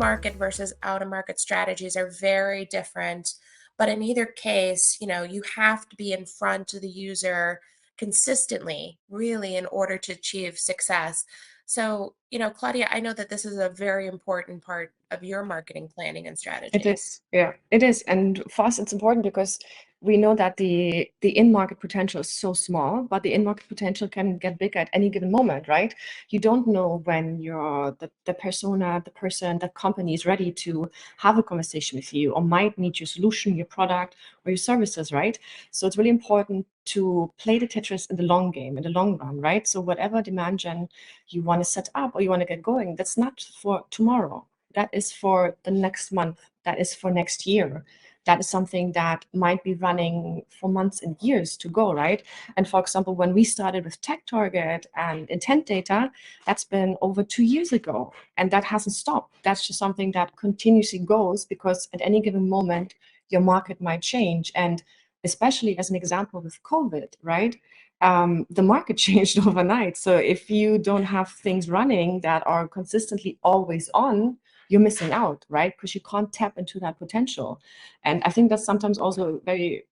in-market versus out-of-market strategies are very different. But in either case, you have to be in front of the user consistently, really, in order to achieve success. So, Claudia, I know that this is a very important part of your marketing planning and strategy. It is, yeah, it is. And for us, it's important because we know that the in-market potential is so small, but the in-market potential can get bigger at any given moment, right? You don't know when the persona, the person, the company is ready to have a conversation with you or might need your solution, your product, or your services, right? So it's really important to play the Tetris in the long game, in the long run, right? So whatever demand gen you want to set up or you want to get going, that's not for tomorrow. That is for the next month. That is for next year. That is something that might be running for months and years to go, right? And for example, when we started with Tech Target and intent data, that's been over 2 years ago, and that hasn't stopped. That's just something that continuously goes because at any given moment, your market might change. And especially as an example with COVID, right? The market changed overnight. So if you don't have things running that are consistently always on, you're missing out, right? Because you can't tap into that potential. And I think that's sometimes also very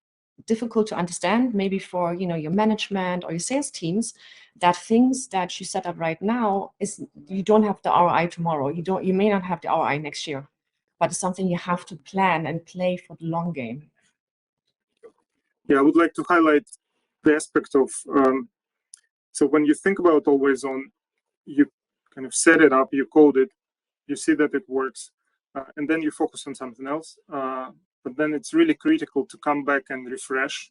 difficult to understand, maybe for your management or your sales teams, that things that you set up right now is you don't have the ROI tomorrow. You may not have the ROI next year, but it's something you have to plan and play for the long game. Yeah, I would like to highlight the aspect of so when you think about always on, you kind of set it up, you code it, you see that it works, and then you focus on something else. But then it's really critical to come back and refresh,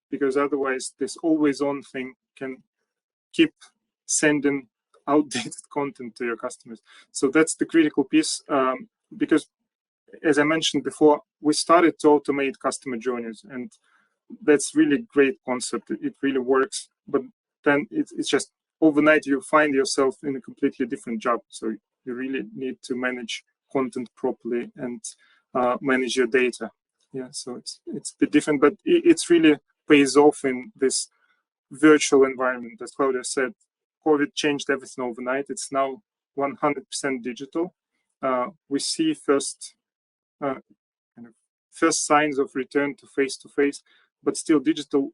because otherwise this always on thing can keep sending outdated content to your customers. So that's the critical piece, because as I mentioned before, we started to automate customer journeys, and that's really great concept. It really works, but then it's just overnight you find yourself in a completely different job. So you really need to manage content properly and manage your data. Yeah, so it's a bit different, but it's really pays off in this virtual environment. As Claudia said, COVID changed everything overnight. It's now 100% digital. We see first signs of return to face-to-face, but still digital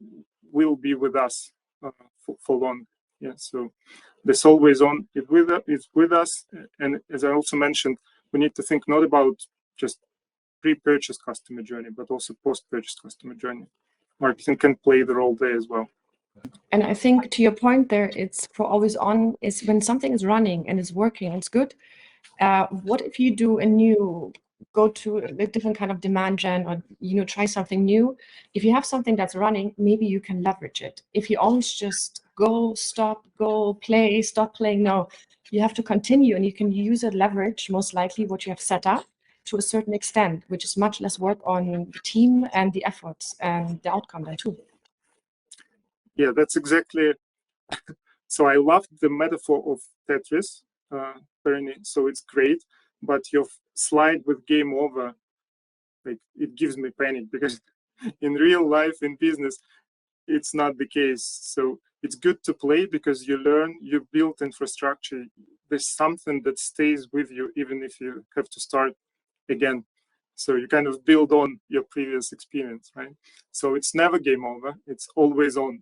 will be with us for long. Yeah, so this always on it's with us. And as I also mentioned, we need to think not about just pre-purchase customer journey, but also post-purchase customer journey. Marketing can play the role there as well. And I think to your point there, it's for always on is when something is running and is working, it's good. What if you do go to a different kind of demand gen, or try something new? If you have something that's running, maybe you can leverage it. If you always just go, stop, go, play, stop playing, no, you have to continue, and you can use it, leverage most likely what you have set up to a certain extent, which is much less work on the team and the efforts and the outcome then too. Yeah, that's exactly. So I love the metaphor of Tetris, Bernie. So it's great, but your slide with game over, like, it gives me panic, because in real life, in business, it's not the case. So it's good to play because you learn, you build infrastructure. There's something that stays with you, even if you have to start again. So you kind of build on your previous experience, right? So it's never game over. It's always on.